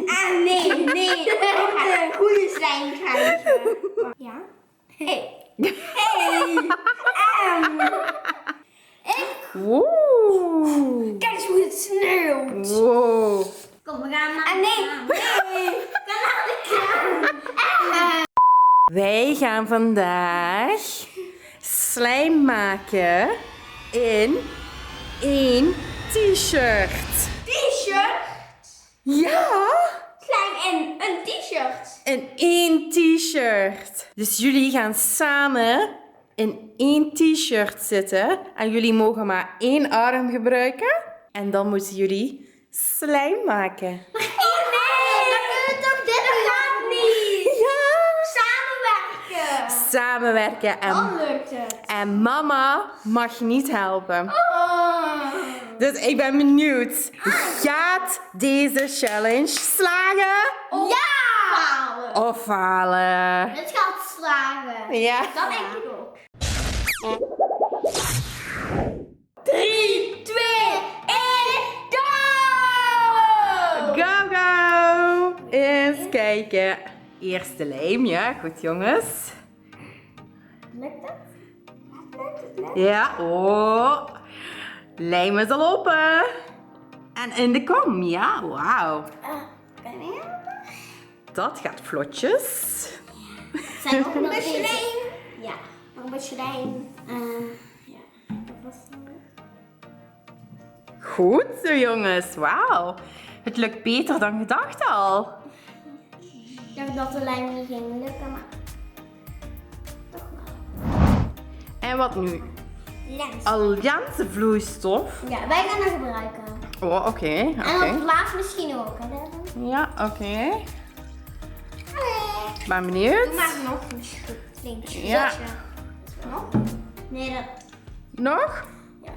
Ah, nee. Een goede slijm krijgen. Ja. Hey. Wow. Kijk eens hoe het sneeuwt. Wow. Kom, we gaan maken. Nee. Kanaal. Wij gaan vandaag slijm maken in één t-shirt. T-shirt? Ja. Slijm in een t-shirt. In één t-shirt. Dus jullie gaan samen in één t-shirt zitten. En jullie mogen maar één arm gebruiken. En dan moeten jullie slijm maken. Nee, dan kunnen we toch dit gaat niet. Ja. Samenwerken. Samenwerken. Dan lukt het. En mama mag niet helpen. Oh. Dus ik ben benieuwd. Gaat deze challenge slagen? Ja! Falen. Of falen? Het gaat slagen. Ja. Dat denk ik ook. 3, 2, 1, go! Go, go! Eens kijken. Eerste lijm, ja. Goed, jongens. Lukt het? Lukt het? Ja, oh. Lijm is al open. En in de kom, ja. Wauw. Ben je? Dat gaat vlotjes. Zijn nog een beetje lijm? Ja, nog een beetje lijm. Ja, dat was het. Goed zo, jongens. Wauw. Het lukt beter dan gedacht al. Ik dacht dat de lijm niet ging lukken, maar toch wel. En wat nu? Lens. Allianse vloeistof. Ja, wij gaan dat gebruiken. Oh, oké. En op Oké. het laatst misschien ook, hè, Devon? Ja, oké. Ben benieuwd. Doe maar nog een slinkje. Ja. Nog? Nee, dat... Nog? Ja.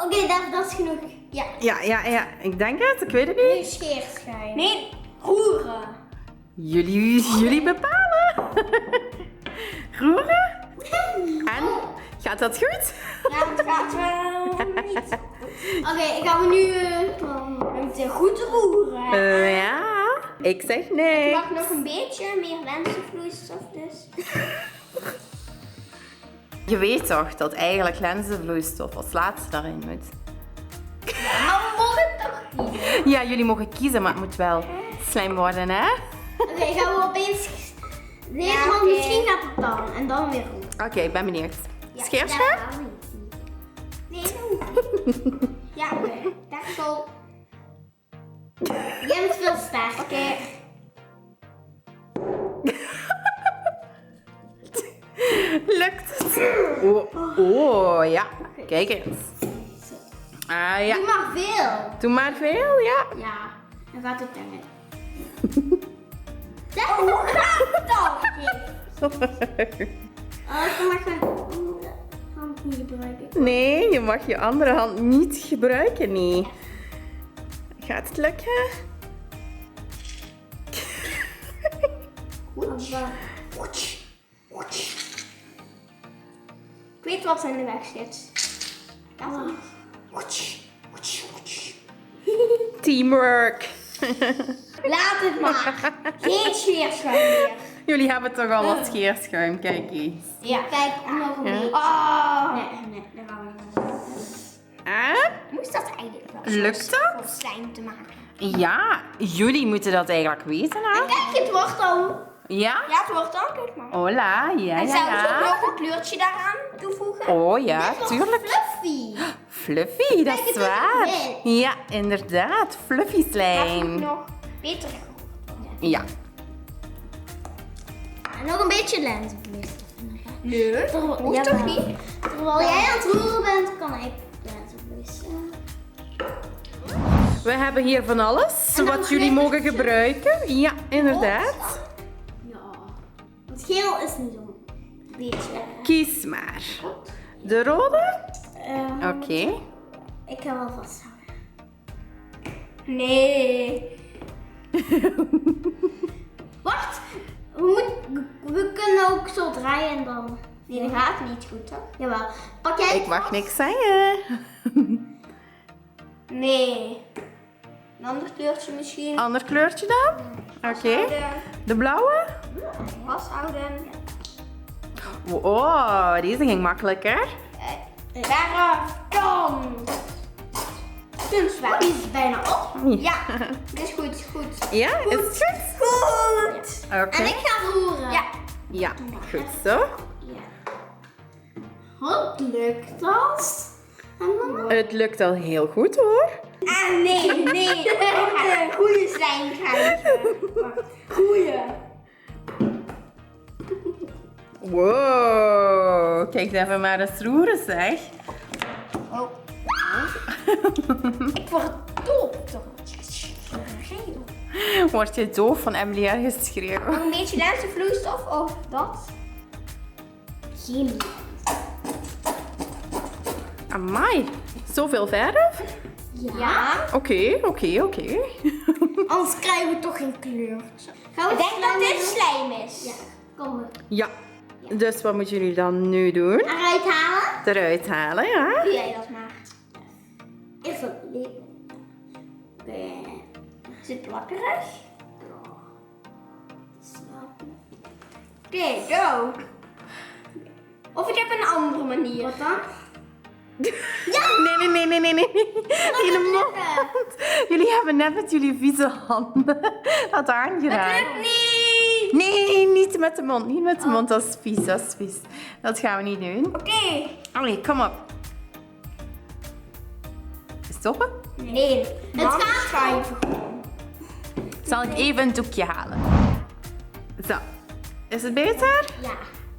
Oké, dat is genoeg. Ja. Ja. Ik denk het. Ik weet het Nu niet. scheerschijn. Nee, roeren. Jullie bepalen. Roeren? En? Gaat dat goed? Ja, het gaat wel niet goed. Oké, ik ga nu we moeten goed roeren. Ja. Ik zeg nee. Ik mag nog een beetje meer lenzenvloeistof dus. Je weet toch dat eigenlijk lenzenvloeistof als laatste daarin moet? Ja, maar we mogen toch niet. Ja, jullie mogen kiezen, maar het moet wel slijm worden, hè? Oké, gaan we opeens... Deze man misschien gaat het dan. En dan weer roeren. Oké, ik ben benieuwd. Ja, Scheerschuim? dat gaat niet. Nee, dat hoeft niet. Ja, oké. Deksel. Jij bent veel sterker. Lukt het? Oh, ja. Kijk eens. Ah ja. Doe maar veel. Doe maar veel, ja. Ja, dan gaat het eruit. Hoe gaat dat? Ik mag mijn andere hand niet gebruiken. Nee, je mag je andere hand niet gebruiken, nee. Gaat het lukken? Ik weet wat in de weg zit. Teamwork. Laat het maar. Geen scheerschuim meer. Jullie hebben toch al wat scheerschuim, kijk eens. Ja, kijk, nog een beetje. Nee, daar gaan we niet. En? Moest dat eigenlijk wel? Lukt dat? Om slijm te maken. Ja, jullie moeten dat eigenlijk weten, hè? Kijk, het wordt al. Ja? Ja, het wordt al, kijk maar. Hola, ja, En ja, zou ik ook ja. nog een kleurtje daaraan toevoegen? Oh ja, Dit wordt tuurlijk. fluffy. Fluffy, dat Kijk, is het is waar. wit. Ja, inderdaad. Fluffy Dat moet slijm. nog beter geroerd worden. Ja. En nog een beetje lenzenvloeistof. Leuk. Moet toch niet? Terwijl jij aan het roeren bent, kan ik lenzenvloeistof. We hebben hier van alles En dan wat jullie glittert mogen je. gebruiken. Ja, inderdaad. Ja. Het geel is niet zo'n beetje. Kies maar. De rode? Oké. Ik ga wel vasthouden. Nee. Wacht. We kunnen ook zo draaien en dan... Nee, dat gaat niet goed, toch? Jawel. Pak jij Ik mag niks zeggen. Nee. Een ander kleurtje misschien. Ander kleurtje dan? Oké. De blauwe? Vasthouden. Oh, deze ging makkelijker. Graag, dan. Die is bijna op. Ja, dat is goed, goed. Ja, is het goed? Goed. Oké. En ik ga roeren. Ja. Ja, goed zo. Het lukt als. Het lukt al heel goed hoor. Ah, nee. Goeie slijm gaan. Goeie. Wow, kijk even maar eens roeren zeg. Oh. Ik word doof toch? Word je doof van Emily ergens geschreven? Nog een beetje lensvloeistof of dat? Geen. Amai, zoveel verf? Ja. Oké. Anders krijgen we toch geen kleurtje. Ik denk dat dit slijm is. Ja, kom maar. Ja, dus wat moeten jullie dan nu doen? Eruit halen. Eruit halen, ja. Doe jij dat maar. Eerst wat leuk. Is het plakkerig? Oké, go. Of ik heb een andere manier. Wat dan? Ja! Nee. In de mond. Jullie hebben net met jullie vieze handen dat aangeraakt. Dat lukt niet. Nee, niet met de mond. Niet met de mond, dat is vies, Dat gaan we niet doen. Oké. Allee, kom op. Stoppen? Nee. Het gaat schuiven. Zal ik even een doekje halen? Zo. Is het beter? Ja.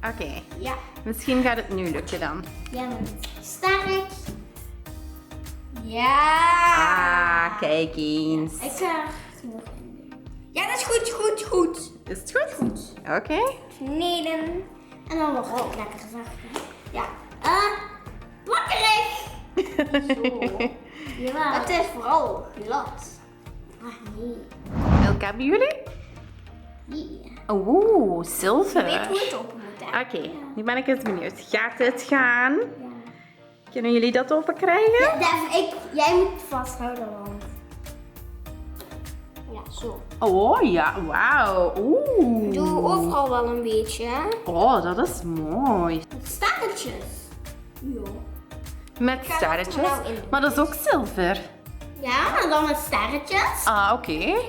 Oké. Ja. Misschien gaat het nu lukken dan. Ja, sterk. Ja. Ah, kijk eens. Ik ga nog in. Ja, dat is goed. Is het goed? Goed. Oké. Kneden. En dan wordt het lekker zacht. Hè? Ja. Plakkerig. Zo. Ja. Het is vooral glad. Ah, nee. Welke hebben jullie? Ja. Oeh, zilver. Weet hoe het open moet, hè? Oké, nu ben ik eens benieuwd. Gaat het gaan? Ja. Kunnen jullie dat open krijgen? Ja, Devon, jij moet vasthouden, want... Ja, zo. Oh ja, wauw. Oeh. Doe overal wel een beetje, hè? Oh, dat is mooi. Sterretjes. Ja. Met ga dat sterretjes. er nou in doen. Maar dat is ook zilver. Ja, maar dan met sterretjes. Ah, oké.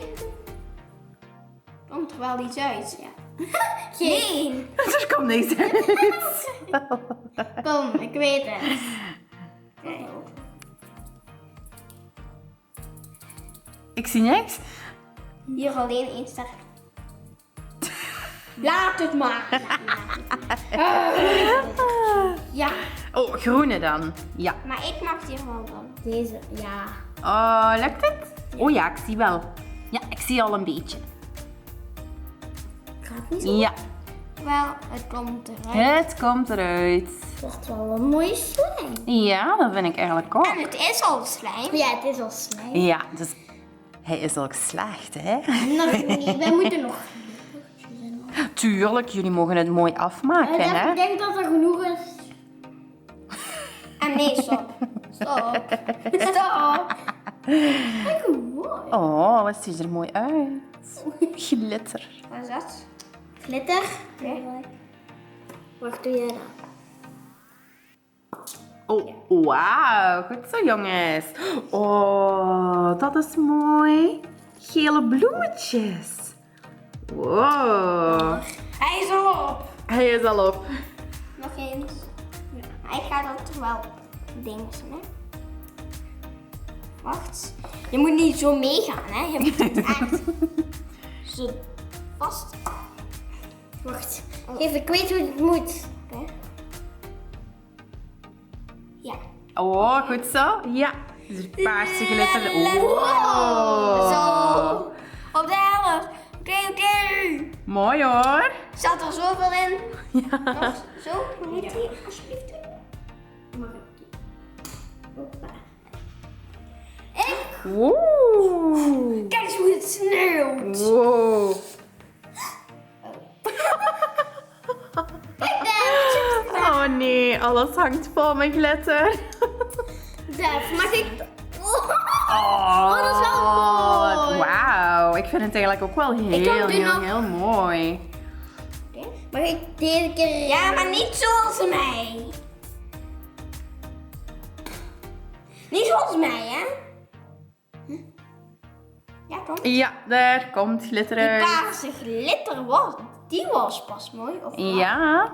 Komt er wel iets uit, ja. Geen. Er komt niks uit. Kom, ik weet het. Kijk. Ik zie niks. Hier alleen 1 ster. Laat het maar. Ja. Oh, groene dan. Ja. Maar ik mag hier wel dan. Deze, ja. Oh, lukt het? Oh ja, ik zie wel. Ja, ik zie al een beetje. Gaat niet zo. Ja, Wel, het komt eruit. het komt eruit. Het wordt wel een mooie slijm. Ja, dat vind ik eigenlijk ook. En het is al slijm. Ja, het is al slijm. Ja, dus hij is al geslaagd, hè? Nog niet, wij moeten nog. Tuurlijk, jullie mogen het mooi afmaken, hè? Ik denk dat er genoeg is. En nee, stop. Stop. Kijk hoe mooi. Oh, wat ziet er mooi uit. Glitter. Wat is dat? Glitter? Ja. Wacht, doe jij dat? Oh, wauw. Goed zo, jongens. Oh, dat is mooi. Gele bloemetjes. Wow. Hij is al op. Hij is al op. Nog eens. Ja. Hij gaat dat toch wel dingen, hè? Wacht. Je moet niet zo meegaan, hè? Je moet het echt zo vast. Wacht. Even, ik weet hoe het moet. Oké. Ja. Oh, goed zo. Ja. Dus er paarse glitter. Wow. Zo. Op de helft. Oké. Mooi hoor. Zat er zoveel in? Ja. Nog zo? Moet je alsjeblieft doen? Mag ik doen? Hoppa. Oeh. Kijk eens hoe het sneeuwt. Wow. Oh nee, alles hangt vol met glitter. Def, mag ik... Oh, dat is wel mooi. Wauw, ik vind het eigenlijk ook wel heel mooi. Okay. Mag ik deze keer... Ja, maar niet zoals mij. Niet zoals mij, hè? Ja, kom. Ja, daar komt glitter Die uit. paarse glitter die was pas mooi, of wat? Ja,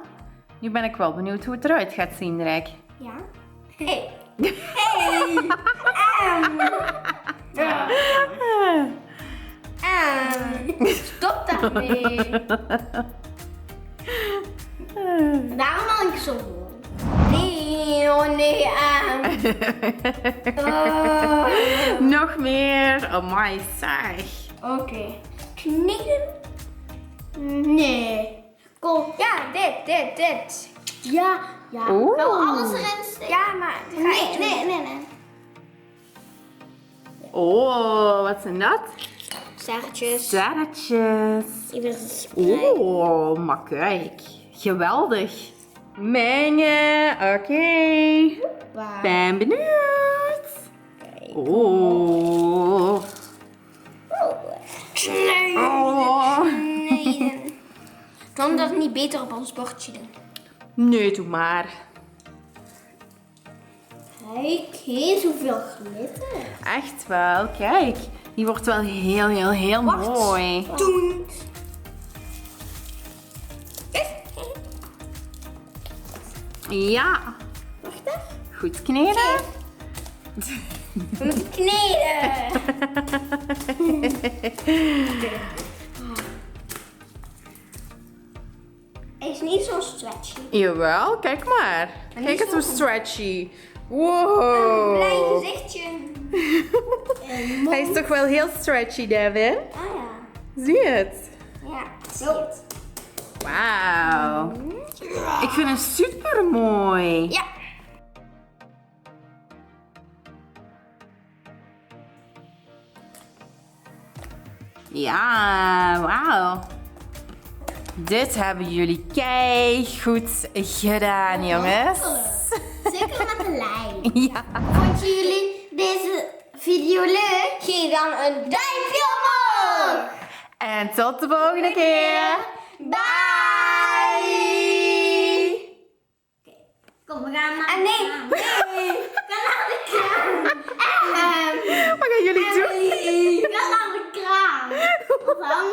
nu ben ik wel benieuwd hoe het eruit gaat zien, Rijk. Ja. Hey. Hey. Stop daarmee. Daarom had ik zo voor. Nee, oh nee, Nog meer. Oh my, zeg. Oké. Kneden? Nee. Kom, ja, dit. Ja. Oeh. Ik wil alles erin steken. Ja, maar... Nee. Oh, wat zijn dat? Sterretjes. Sterretjes. Even verspreid. Oh, maar kijk. Geweldig. Mengen. Oké. Ben benieuwd. Oh. Nee. Oh. Nee. Kan dat niet beter op ons bordje doen? Nee, doe maar. Kijk, heel zoveel glitter. Echt wel, kijk. Die wordt wel heel mooi. Doen. Ja. Wacht even. Goed kneden. We moeten kneden. Hij is niet zo stretchy. Jawel, kijk maar. En Kijk die eens hoe is zo- stretchy. Wow. Blij gezichtje. Hij is toch wel heel stretchy, Devon? Ah ja. Zie je het? Ja, zie het. Wauw. Ik vind hem super mooi. Ja. Ja, wauw. Dit hebben jullie goed gedaan, jongens. Zeker met de lijn. Ja. Vond jullie deze video leuk? Geef dan een duimpje omhoog. En tot de volgende keer. Bye! Kom, we gaan naar... nee. We gaan naar de kraan. Wat gaan jullie doen? We gaan naar de kraan. Dan...